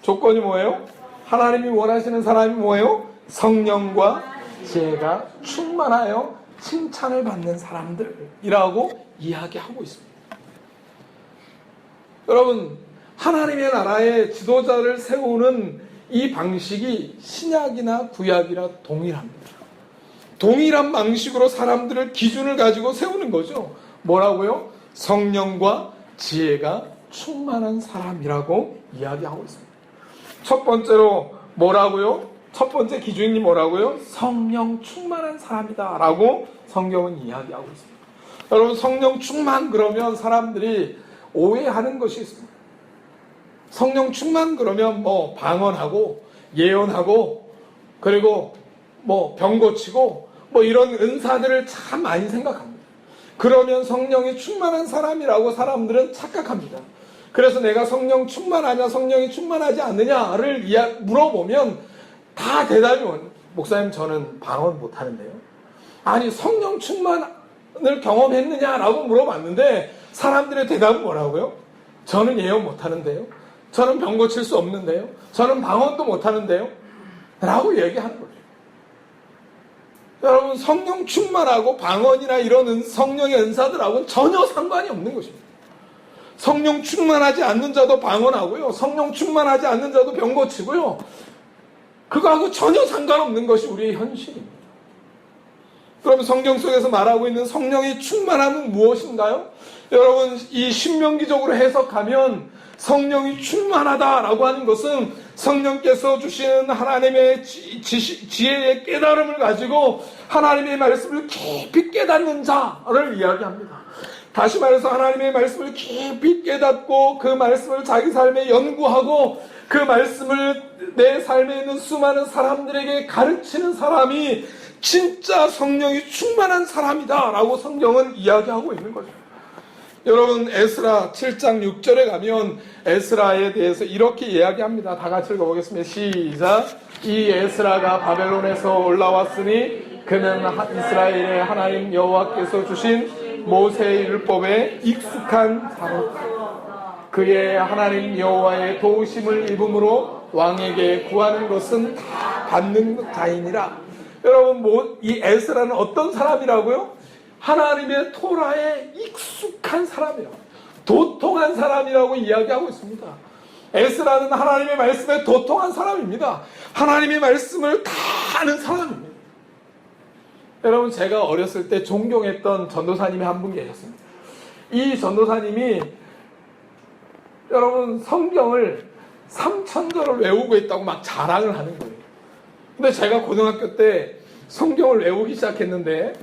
조건이 뭐예요? 하나님이 원하시는 사람이 뭐예요? 성령과 지혜가 충만하여 칭찬을 받는 사람들이라고 이야기하고 있습니다. 여러분, 하나님의 나라의 지도자를 세우는 이 방식이 신약이나 구약이나 동일합니다. 동일한 방식으로 사람들을 기준을 가지고 세우는 거죠. 뭐라고요? 성령과 지혜가 충만한 사람이라고 이야기하고 있습니다. 첫 번째로 뭐라고요? 첫 번째 기준이 뭐라고요? 성령 충만한 사람이다 라고 성경은 이야기하고 있습니다. 여러분, 성령 충만 그러면 사람들이 오해하는 것이 있습니다. 성령 충만 그러면 방언하고 예언하고 그리고 병 고치고 이런 은사들을 참 많이 생각합니다. 그러면 성령이 충만한 사람이라고 사람들은 착각합니다. 그래서 내가 성령 충만하냐 성령이 충만하지 않느냐를 물어보면 다 대답이 목사님 저는 방언 못하는데요. 아니 성령 충만을 경험했느냐라고 물어봤는데 사람들의 대답은 뭐라고요? 저는 예언 못하는데요. 저는 병 고칠 수 없는데요. 저는 방언도 못하는데요. 라고 얘기하는 거예요. 여러분, 성령 충만하고 방언이나 이런 성령의 은사들하고는 전혀 상관이 없는 것입니다. 성령 충만하지 않는 자도 방언하고요. 성령 충만하지 않는 자도 병 고치고요. 그거하고 전혀 상관없는 것이 우리의 현실입니다. 그럼 성경 속에서 말하고 있는 성령의 충만함은 무엇인가요? 여러분, 이 신명기적으로 해석하면 성령이 충만하다라고 하는 것은 성령께서 주시는 하나님의 지혜의 깨달음을 가지고 하나님의 말씀을 깊이 깨닫는 자를 이야기합니다. 다시 말해서 하나님의 말씀을 깊이 깨닫고 그 말씀을 자기 삶에 연구하고 그 말씀을 내 삶에 있는 수많은 사람들에게 가르치는 사람이 진짜 성령이 충만한 사람이다 라고 성경은 이야기하고 있는 거죠. 여러분, 에스라 7장 6절에 가면 에스라에 대해서 이렇게 이야기합니다. 다 같이 읽어보겠습니다. 시작. 이 에스라가 바벨론에서 올라왔으니 그는 이스라엘의 하나님 여호와께서 주신 모세의 율법에 익숙한 사람, 그의 하나님 여호와의 도우심을 입음으로 왕에게 구하는 것은 다 받는 자이니라. 여러분, 이 에스라는 어떤 사람이라고요? 하나님의 토라에 익숙한 사람이라고, 도통한 사람이라고 이야기하고 있습니다. 에스라는 하나님의 말씀에 도통한 사람입니다. 하나님의 말씀을 다 아는 사람입니다. 여러분, 제가 어렸을 때 존경했던 전도사님이 한 분 계셨습니다. 이 전도사님이 여러분 성경을 3,000절을 외우고 있다고 막 자랑을 하는 거예요. 근데 제가 고등학교 때 성경을 외우기 시작했는데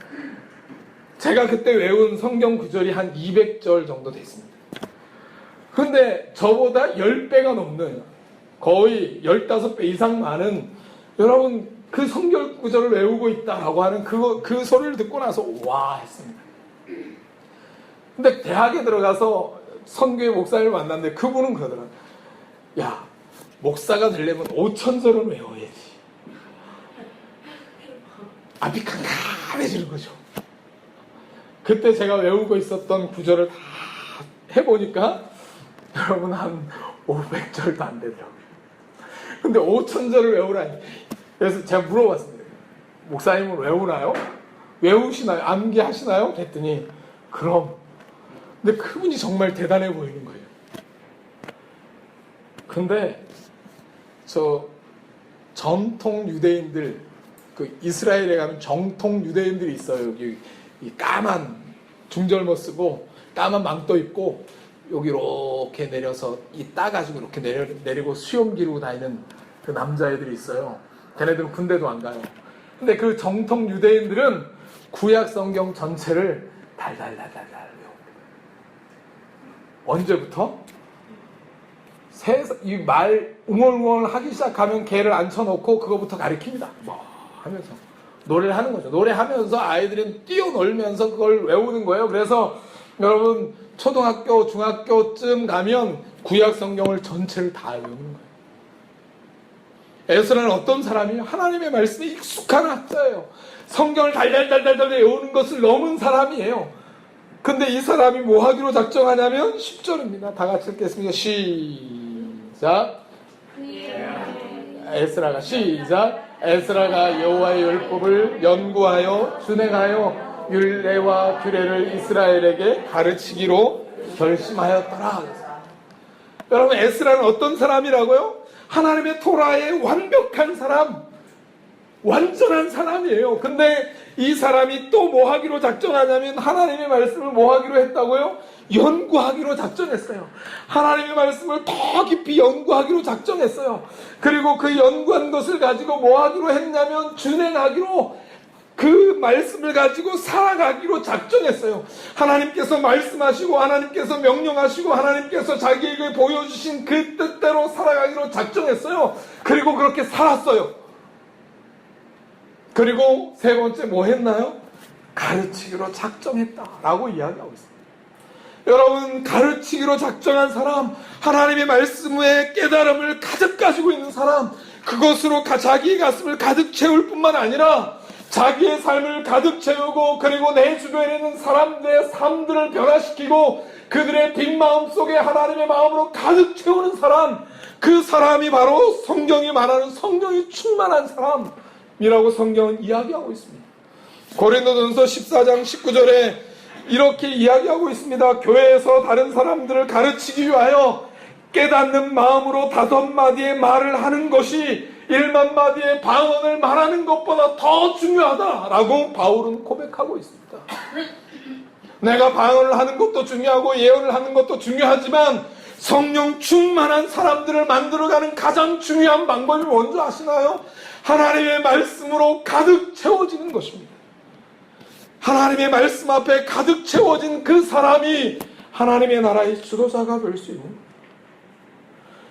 제가 그때 외운 성경 구절이 한 200절 정도 됐습니다. 근데 저보다 10배가 넘는, 거의 15배 이상 많은, 여러분 그 성경 구절을 외우고 있다라고 하는 그 소리를 듣고 나서 와 했습니다. 근데 대학에 들어가서 선교의 목사님을 만났는데 그분은 그러더라고요. 야, 목사가 되려면 5,000절은 외워야지. 앞이 캄캄해지는 거죠. 그때 제가 외우고 있었던 구절을 다 해보니까 여러분 한 500절도 안 되더라고요. 근데 5000절을 외우라니. 그래서 제가 물어봤습니다. 목사님은 외우나요? 외우시나요? 암기하시나요? 그랬더니 그럼. 근데 그분이 정말 대단해 보이는 거예요. 근데 저 전통 유대인들, 그 이스라엘에 가면 정통 유대인들이 있어요. 여기 이 까만 중절모 쓰고 까만 망토 입고 여기 이렇게 내려서 이 따가지고 이렇게 내리고 수염 기르고 다니는 그 남자애들이 있어요. 걔네들은 군대도 안 가요. 근데 그 정통 유대인들은 구약 성경 전체를 달달달달달 외웁니다. 언제부터? 이 말 웅얼웅얼 하기 시작하면 걔를 앉혀놓고 그거부터 가리킵니다. 뭐 하면서 노래를 하는 거죠. 노래하면서 아이들은 뛰어놀면서 그걸 외우는 거예요. 그래서 여러분 초등학교, 중학교쯤 가면 구약 성경을 전체를 다 외우는 거예요. 에스라는 어떤 사람이에요? 하나님의 말씀에 익숙한 학자예요. 성경을 달달달달달 외우는 것을 넘은 사람이에요. 근데 이 사람이 뭐 하기로 작정하냐면 10절입니다. 다 같이 읽겠습니다. 시작. 에스라가 시작. 에스라가 여호와의 율법을 연구하여 준행하여 율례와 규례를 이스라엘에게 가르치기로 결심하였더라. 여러분 에스라는 어떤 사람이라고요? 하나님의 토라의 완벽한 사람, 완전한 사람이에요. 근데 이 사람이 또 뭐 하기로 작정하냐면 하나님의 말씀을 뭐 하기로 했다고요? 연구하기로 작정했어요. 하나님의 말씀을 더 깊이 연구하기로 작정했어요. 그리고 그 연구한 것을 가지고 뭐 하기로 했냐면 준행하기로, 그 말씀을 가지고 살아가기로 작정했어요. 하나님께서 말씀하시고 하나님께서 명령하시고 하나님께서 자기에게 보여주신 그 뜻대로 살아가기로 작정했어요. 그리고 그렇게 살았어요. 그리고 세 번째 뭐 했나요? 가르치기로 작정했다라고 이야기하고 있습니다. 여러분 가르치기로 작정한 사람, 하나님의 말씀의 깨달음을 가득 가지고 있는 사람, 그것으로 자기의 가슴을 가득 채울 뿐만 아니라 자기의 삶을 가득 채우고 그리고 내 주변에 있는 사람들의 삶들을 변화시키고 그들의 뒷마음 속에 하나님의 마음으로 가득 채우는 사람, 그 사람이 바로 성경이 말하는 성령이 충만한 사람이라고 성경은 이야기하고 있습니다. 고린도전서 14장 19절에 이렇게 이야기하고 있습니다. 교회에서 다른 사람들을 가르치기 위하여 깨닫는 마음으로 5마디의 말을 하는 것이 1만 마디의 방언을 말하는 것보다 더 중요하다라고 바울은 고백하고 있습니다. 내가 방언을 하는 것도 중요하고 예언을 하는 것도 중요하지만 성령 충만한 사람들을 만들어가는 가장 중요한 방법이 뭔지 아시나요? 하나님의 말씀으로 가득 채워지는 것입니다. 하나님의 말씀 앞에 가득 채워진 그 사람이 하나님의 나라의 지도자가 될 수 있는 거예요.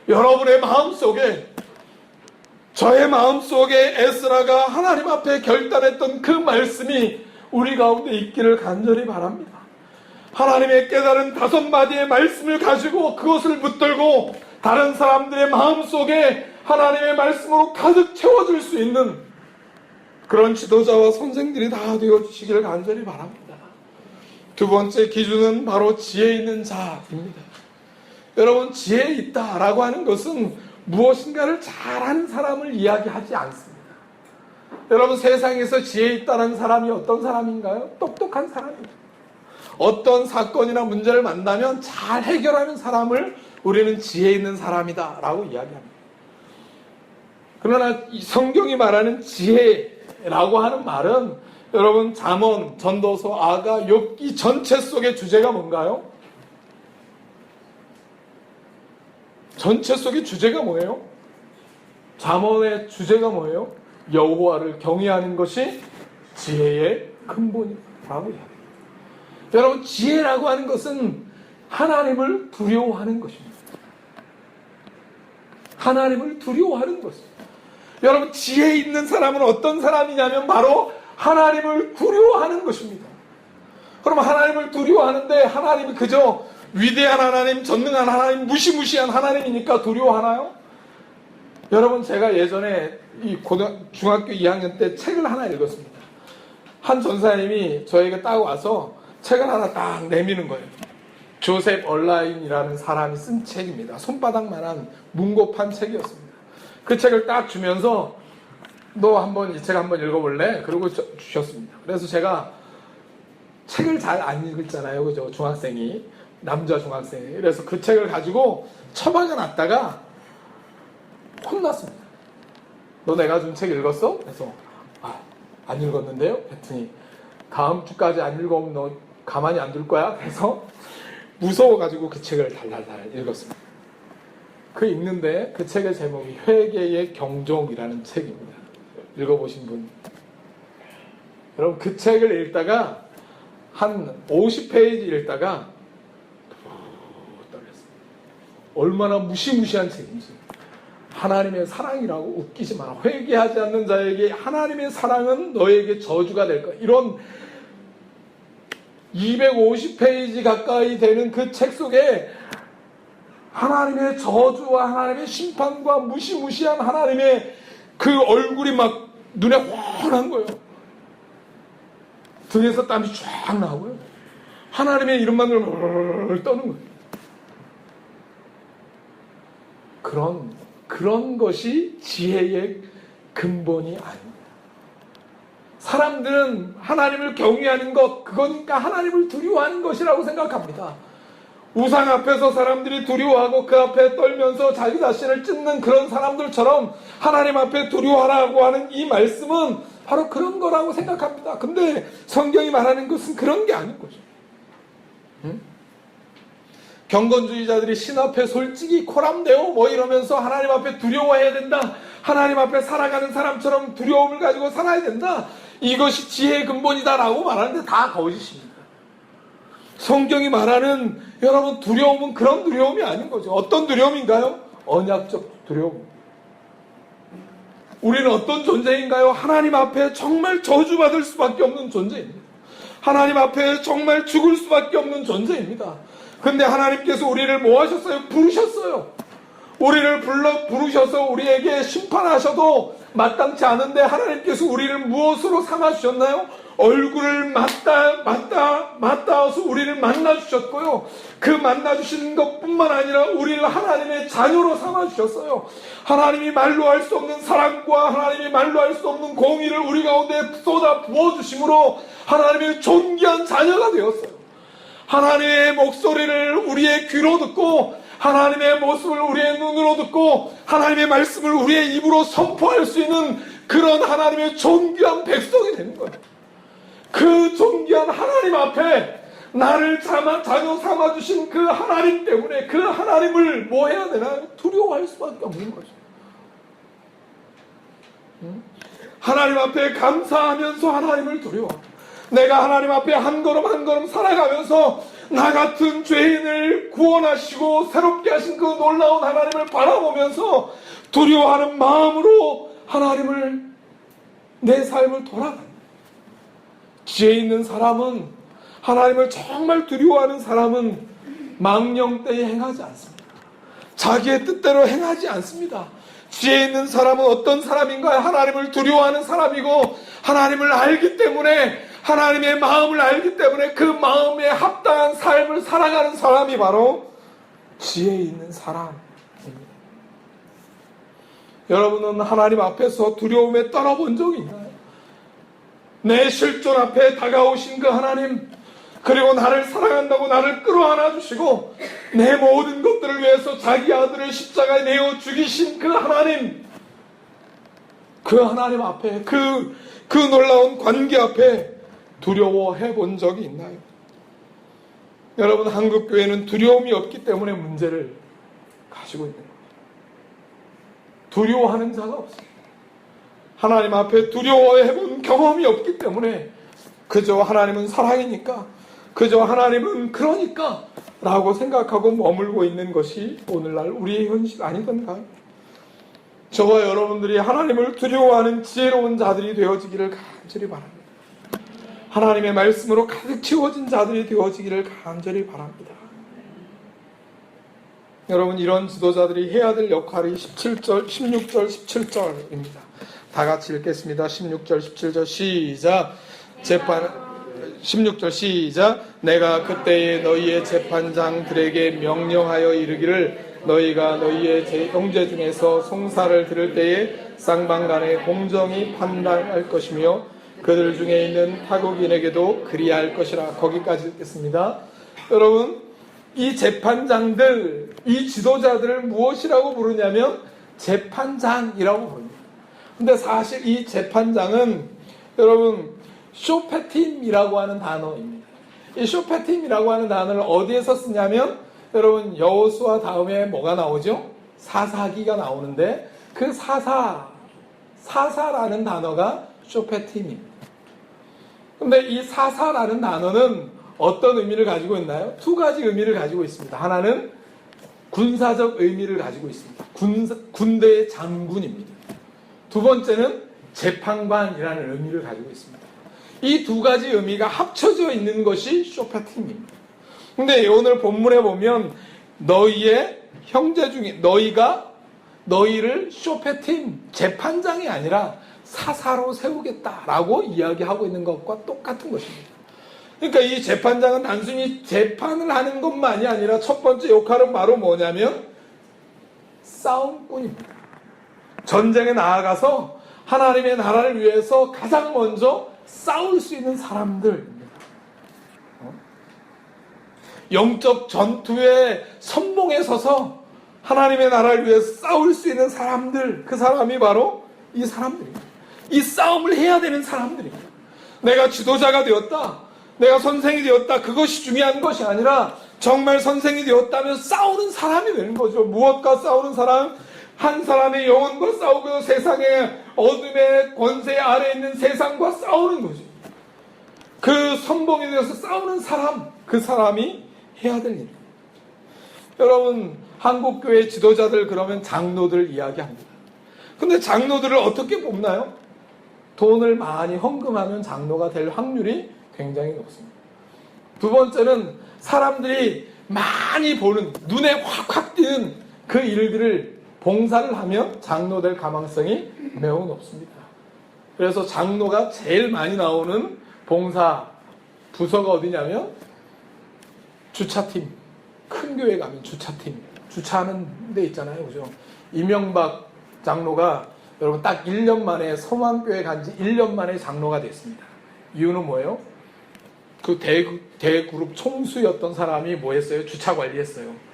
여러분의 마음속에, 저의 마음속에 에스라가 하나님 앞에 결단했던 그 말씀이 우리 가운데 있기를 간절히 바랍니다. 하나님의 깨달은 5마디의 말씀을 가지고 그것을 붙들고 다른 사람들의 마음속에 하나님의 말씀으로 가득 채워질 수 있는 그런 지도자와 선생들이 다 되어주시기를 간절히 바랍니다. 두 번째 기준은 바로 지혜 있는 자입니다. 여러분 지혜 있다라고 하는 것은 무엇인가를 잘하는 사람을 이야기하지 않습니다. 여러분 세상에서 지혜 있다는 사람이 어떤 사람인가요? 똑똑한 사람입니다. 어떤 사건이나 문제를 만나면 잘 해결하는 사람을 우리는 지혜 있는 사람이다 라고 이야기합니다. 그러나 이 성경이 말하는 지혜라고 하는 말은 여러분 잠언, 전도서, 아가, 욥기 전체 속의 주제가 뭔가요? 전체 속의 주제가 뭐예요? 잠언의 주제가 뭐예요? 여호와를 경외하는 것이 지혜의 근본이라고 이야기합니다. 여러분 지혜라고 하는 것은 하나님을 두려워하는 것입니다. 하나님을 두려워하는 것입니다. 여러분 지혜 있는 사람은 어떤 사람이냐면 바로 하나님을 두려워하는 것입니다. 그럼 하나님을 두려워하는데 하나님이 그저 위대한 하나님, 전능한 하나님, 무시무시한 하나님이니까 두려워하나요? 여러분 제가 예전에 중학교 2학년 때 책을 하나 읽었습니다. 한 전사님이 저에게 딱 와서 책을 하나 딱 내미는 거예요. 조셉 얼라인이라는 사람이 쓴 책입니다. 손바닥만한 문고판 책이었습니다. 그 책을 딱 주면서 너 한번 이 책 한번 읽어볼래? 그러고 주셨습니다. 그래서 제가 책을 잘 안 읽었잖아요. 그죠? 중학생이. 남자 중학생이. 그래서 그 책을 가지고 처박아 놨다가 혼났습니다. 너 내가 준 책 읽었어? 그래서 안 읽었는데요? 했더니 다음 주까지 안 읽으면 너 가만히 안 둘 거야? 그래서 무서워가지고 그 책을 달달달 읽었습니다. 그 읽는데 그 책의 제목이 회개의 경종이라는 책입니다. 읽어보신 분? 여러분 그 책을 읽다가 한 50페이지 읽다가 떨렸습니다. 얼마나 무시무시한 책인지. 하나님의 사랑이라고 웃기지 마라. 회개하지 않는 자에게 하나님의 사랑은 너에게 저주가 될 거야. 이런 250페이지 가까이 되는 그 책 속에 하나님의 저주와 하나님의 심판과 무시무시한 하나님의 그 얼굴이 막 눈에 훤한 거예요. 등에서 땀이 쫙 나오고요. 하나님의 이름만을 떠는 거예요. 그런 것이 지혜의 근본이 아닙니다. 사람들은 하나님을 경외하는 것, 그거니까 하나님을 두려워하는 것이라고 생각합니다. 우상 앞에서 사람들이 두려워하고 그 앞에 떨면서 자기 자신을 찢는 그런 사람들처럼 하나님 앞에 두려워하라고 하는 이 말씀은 바로 그런 거라고 생각합니다. 근데 성경이 말하는 것은 그런 게 아닌 거죠. 경건주의자들이 신 앞에 솔직히 코람데오 뭐 이러면서 하나님 앞에 두려워해야 된다. 하나님 앞에 살아가는 사람처럼 두려움을 가지고 살아야 된다. 이것이 지혜의 근본이다라고 말하는데 다 거짓입니다. 성경이 말하는 여러분 두려움은 그런 두려움이 아닌 거죠. 어떤 두려움인가요? 언약적 두려움. 우리는 어떤 존재인가요? 하나님 앞에 정말 저주받을 수밖에 없는 존재입니다. 하나님 앞에 정말 죽을 수밖에 없는 존재입니다. 근데 하나님께서 우리를 뭐 하셨어요? 부르셨어요. 우리를 부르셔서 우리에게 심판하셔도 마땅치 않은데 하나님께서 우리를 무엇으로 삼아주셨나요? 얼굴을 맞닿아서 우리를 만나주셨고요. 그 만나주시는 것뿐만 아니라 우리를 하나님의 자녀로 삼아주셨어요. 하나님이 말로 할 수 없는 사랑과 하나님이 말로 할 수 없는 공의를 우리 가운데 쏟아 부어주심으로 하나님의 존귀한 자녀가 되었어요. 하나님의 목소리를 우리의 귀로 듣고 하나님의 모습을 우리의 눈으로 듣고 하나님의 말씀을 우리의 입으로 선포할 수 있는 그런 하나님의 존귀한 백성이 되는 거예요. 그 존귀한 하나님 앞에 나를 자녀 삼아주신 그 하나님 때문에 그 하나님을 뭐 해야 되나? 두려워할 수밖에 없는 거죠. 하나님 앞에 감사하면서 하나님을 두려워합니다. 내가 하나님 앞에 한 걸음 한 걸음 살아가면서 나 같은 죄인을 구원하시고 새롭게 하신 그 놀라운 하나님을 바라보면서 두려워하는 마음으로 하나님을 내 삶을 돌아갑니다. 지혜 있는 사람은 하나님을 정말 두려워하는 사람은 망령되이 행하지 않습니다. 자기의 뜻대로 행하지 않습니다. 지혜 있는 사람은 어떤 사람인가요? 하나님을 두려워하는 사람이고 하나님을 알기 때문에 하나님의 마음을 알기 때문에 그 마음에 합당한 삶을 살아가는 사람이 바로 지혜 있는 사람입니다. 여러분은 하나님 앞에서 두려움에 떨어본 적이 있나요? 내 실존 앞에 다가오신 그 하나님, 그리고 나를 사랑한다고 나를 끌어안아 주시고 내 모든 것들을 위해서 자기 아들을 십자가에 내어 죽이신 그 하나님, 그 하나님 앞에 그 놀라운 관계 앞에 두려워해 본 적이 있나요? 여러분, 한국교회는 두려움이 없기 때문에 문제를 가지고 있는 겁니다. 두려워하는 자가 없습니다. 하나님 앞에 두려워해 본 경험이 없기 때문에 그저 하나님은 사랑이니까, 그저 하나님은 그러니까 라고 생각하고 머물고 있는 것이 오늘날 우리의 현실 아니던가요? 저와 여러분들이 하나님을 두려워하는 지혜로운 자들이 되어지기를 간절히 바랍니다. 하나님의 말씀으로 가득 채워진 자들이 되어지기를 간절히 바랍니다. 여러분, 이런 지도자들이 해야 될 역할이 16절, 17절입니다. 다 같이 읽겠습니다. 16절, 17절 시작. 16절 시작. 내가 그때에 너희의 재판장들에게 명령하여 이르기를 너희가 너희의 형제 중에서 송사를 들을 때에 쌍방간에 공정히 판단할 것이며 그들 중에 있는 타국인에게도 그리할 것이라. 거기까지 읽겠습니다. 여러분, 이 재판장들, 이 지도자들을 무엇이라고 부르냐면 재판장이라고 부릅니다. 근데 사실 이 재판장은 여러분 쇼페팀이라고 하는 단어입니다. 이 쇼페팀이라고 하는 단어를 어디에서 쓰냐면 여러분 여호수아 다음에 뭐가 나오죠? 사사기가 나오는데 그 사사라는 단어가 쇼페팀입니다. 근데 이 사사라는 단어는 어떤 의미를 가지고 있나요? 두 가지 의미를 가지고 있습니다. 하나는 군사적 의미를 가지고 있습니다. 군대의 장군입니다. 두 번째는 재판관이라는 의미를 가지고 있습니다. 이 두 가지 의미가 합쳐져 있는 것이 쇼페팀입니다. 근데 오늘 본문에 보면 너희의 형제 중에 너희를 쇼페팀 재판장이 아니라 사사로 세우겠다라고 이야기하고 있는 것과 똑같은 것입니다. 그러니까 이 재판장은 단순히 재판을 하는 것만이 아니라 첫 번째 역할은 바로 뭐냐면 싸움꾼입니다. 전쟁에 나아가서 하나님의 나라를 위해서 가장 먼저 싸울 수 있는 사람들입니다. 영적 전투의 선봉에 서서 하나님의 나라를 위해서 싸울 수 있는 사람들, 그 사람이 바로 이 사람들입니다. 이 싸움을 해야 되는 사람들입니다. 내가 지도자가 되었다, 내가 선생이 되었다, 그것이 중요한 것이 아니라 정말 선생이 되었다면 싸우는 사람이 되는 거죠. 무엇과 싸우는 사람? 한 사람의 영혼과 싸우고 세상의 어둠의 권세 아래에 있는 세상과 싸우는 거죠. 그 선봉에 대해서 싸우는 사람, 그 사람이 해야 될 일입니다. 여러분, 한국교회 지도자들 그러면 장로들 이야기합니다. 근데 장로들을 어떻게 뽑나요? 돈을 많이 헌금하면 장로가 될 확률이 굉장히 높습니다. 두 번째는 사람들이 많이 보는, 눈에 확확 띄는 그 일들을 봉사를 하면 장로 될 가망성이 매우 높습니다. 그래서 장로가 제일 많이 나오는 봉사 부서가 어디냐면 주차팀. 큰 교회 가면 주차팀. 주차하는 데 있잖아요. 그죠? 이명박 장로가 여러분 딱 1년 만에 성황교회 간 지 1년 만에 장로가 됐습니다. 이유는 뭐예요? 그 대그룹 총수였던 사람이 뭐 했어요? 주차 관리했어요.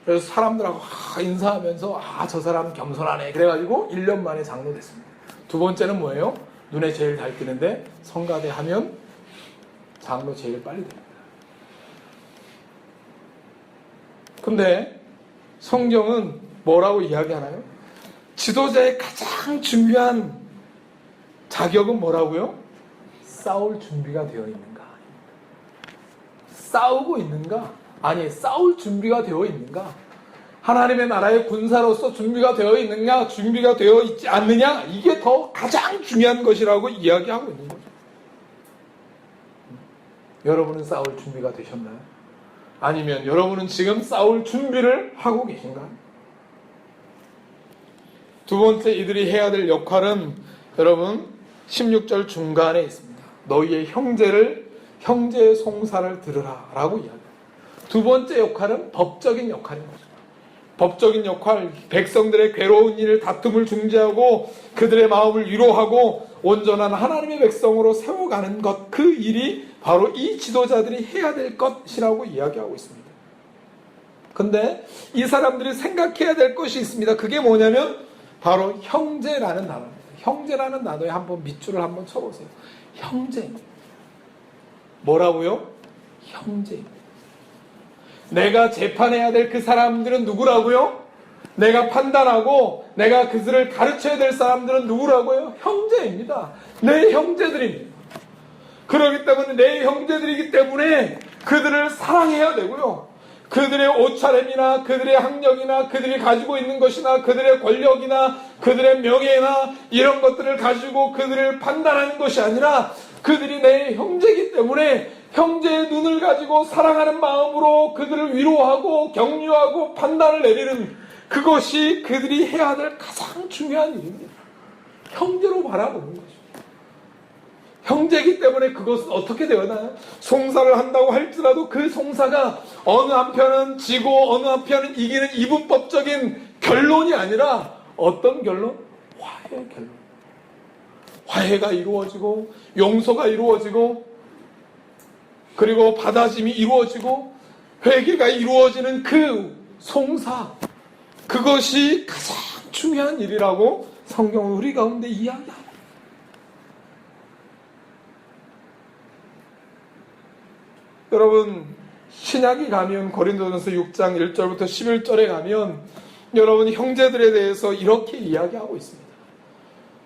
그래서 사람들하고 인사하면서 저 사람 겸손하네. 그래가지고 1년 만에 장로 됐습니다. 두 번째는 뭐예요? 눈에 제일 잘 띄는데 성가대 하면 장로 제일 빨리 됩니다. 근데 성경은 뭐라고 이야기하나요? 지도자의 가장 중요한 자격은 뭐라고요? 싸울 준비가 되어 있는가? 싸우고 있는가? 아니, 싸울 준비가 되어 있는가? 하나님의 나라의 군사로서 준비가 되어 있느냐, 준비가 되어 있지 않느냐, 이게 더 가장 중요한 것이라고 이야기하고 있는 거죠. 여러분은 싸울 준비가 되셨나요? 아니면 여러분은 지금 싸울 준비를 하고 계신가요? 두 번째 이들이 해야 될 역할은 여러분 16절 중간에 있습니다. 너희의 형제의 송사를 들으라 라고 이야기합니다. 두 번째 역할은 법적인 역할인 거죠. 법적인 역할, 백성들의 괴로운 일을 다툼을 중재하고 그들의 마음을 위로하고 온전한 하나님의 백성으로 세워가는 것, 그 일이 바로 이 지도자들이 해야 될 것이라고 이야기하고 있습니다. 근데 이 사람들이 생각해야 될 것이 있습니다. 그게 뭐냐면 바로 형제라는 단어입니다. 형제라는 단어에 한번 밑줄을 한번 쳐보세요. 형제입니다. 뭐라고요? 형제입니다. 내가 재판해야 될 그 사람들은 누구라고요? 내가 판단하고 내가 그들을 가르쳐야 될 사람들은 누구라고요? 형제입니다. 내 형제들입니다. 그렇기 때문에 내 형제들이기 때문에 그들을 사랑해야 되고요. 그들의 옷차림이나 그들의 학력이나 그들이 가지고 있는 것이나 그들의 권력이나 그들의 명예나 이런 것들을 가지고 그들을 판단하는 것이 아니라 그들이 내 형제이기 때문에 형제의 눈을 가지고 사랑하는 마음으로 그들을 위로하고 격려하고 판단을 내리는 그것이 그들이 해야 될 가장 중요한 일입니다. 형제로 바라보는 거죠. 형제이기 때문에 그것은 어떻게 되었나요? 송사를 한다고 할지라도 그 송사가 어느 한편은 지고 어느 한편은 이기는 이분법적인 결론이 아니라 어떤 결론? 화해의 결론. 화해가 이루어지고 용서가 이루어지고 그리고 받아짐이 이루어지고 회개가 이루어지는 그 송사, 그것이 가장 중요한 일이라고 성경은 우리 가운데 이야기합니다. 여러분, 신약이 가면 고린도전서 6장 1절부터 11절에 가면 여러분 형제들에 대해서 이렇게 이야기하고 있습니다.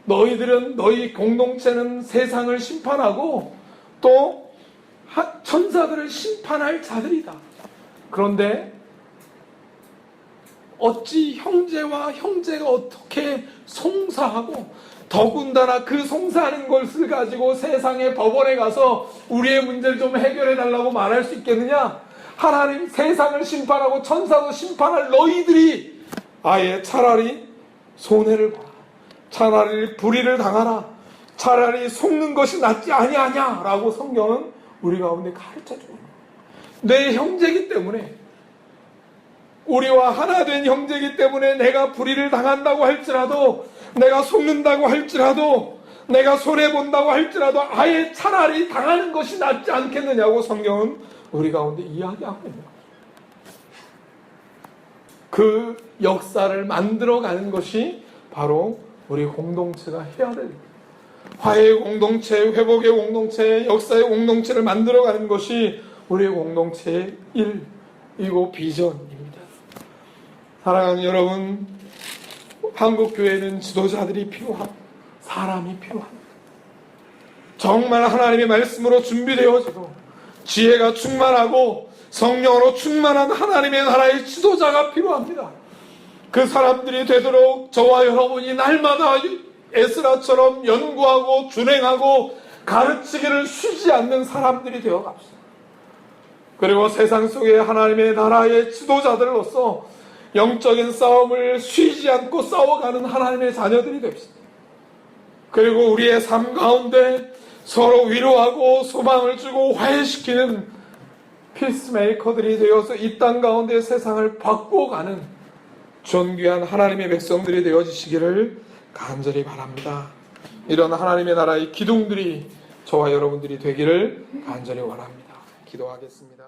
너희들은, 너희 공동체는 세상을 심판하고 또 천사들을 심판할 자들이다. 그런데 어찌 형제와 형제가 어떻게 송사하고 더군다나 그 송사하는 것을 가지고 세상의 법원에 가서 우리의 문제를 좀 해결해 달라고 말할 수 있겠느냐? 하나님 세상을 심판하고 천사도 심판할 너희들이 아예 차라리 손해를 봐라. 차라리 불의를 당하라. 차라리 속는 것이 낫지 아니하냐 라고 성경은 우리 가운데 가르쳐줍니다. 내 형제이기 때문에, 우리와 하나 된 형제이기 때문에 내가 불의를 당한다고 할지라도, 내가 속는다고 할지라도, 내가 손해본다고 할지라도 아예 차라리 당하는 것이 낫지 않겠느냐고 성경은 우리 가운데 이야기하고 있는 거예요. 그 역사를 만들어가는 것이 바로 우리 공동체가 해야 될 일입니다. 화해의 공동체, 회복의 공동체, 역사의 공동체를 만들어가는 것이 우리의 공동체의 일이고 비전입니다. 사랑하는 여러분, 한국교회는 지도자들이 필요합니다. 사람이 필요합니다. 정말 하나님의 말씀으로 준비되어지고 지혜가 충만하고 성령으로 충만한 하나님의 나라의 지도자가 필요합니다. 그 사람들이 되도록 저와 여러분이 날마다 에스라처럼 연구하고 준행하고 가르치기를 쉬지 않는 사람들이 되어 갑시다. 그리고 세상 속에 하나님의 나라의 지도자들로서 영적인 싸움을 쉬지 않고 싸워가는 하나님의 자녀들이 됩시다. 그리고 우리의 삶 가운데 서로 위로하고 소망을 주고 화해시키는 피스메이커들이 되어서 이 땅 가운데 세상을 바꿔가는 존귀한 하나님의 백성들이 되어지시기를 간절히 바랍니다. 이런 하나님의 나라의 기둥들이 저와 여러분들이 되기를 간절히 원합니다. 기도하겠습니다.